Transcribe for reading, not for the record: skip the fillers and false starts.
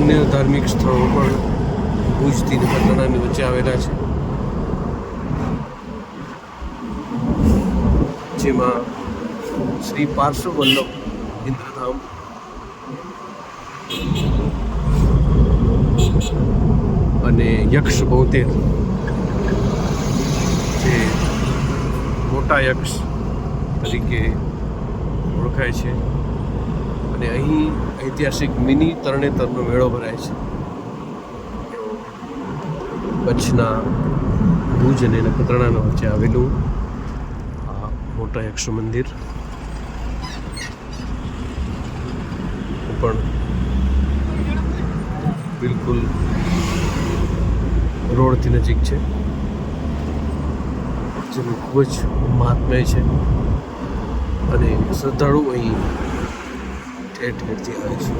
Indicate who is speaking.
Speaker 1: અન્ય ધાર્મિક સ્થળો પણ ભુજથી નખત્રાણાની વચ્ચે આવેલા છે, જેમાં શ્રી પાર્શ્વ વલ્લભ ઇન્દ્રધામ, અને યક્ષ બોતેર, જે મોટા યક્ષ તરીકે ઓળખાય છે. અને અહીં ઐતિહાસિક મિની તરણેતરનો મેળો ભરાય છે. કચ્છના ભુજ અને નખત્રાણાના વચ્ચે આવેલું આ મોટા યક્ષ મંદિર પણ બિલકુલ રોડથી નજીક છે, જેનું ખૂબ જ મહાત્મ્ય છે. અને શ્રદ્ધાળુ અહીં ઠેર ઠેરથી આવે છે.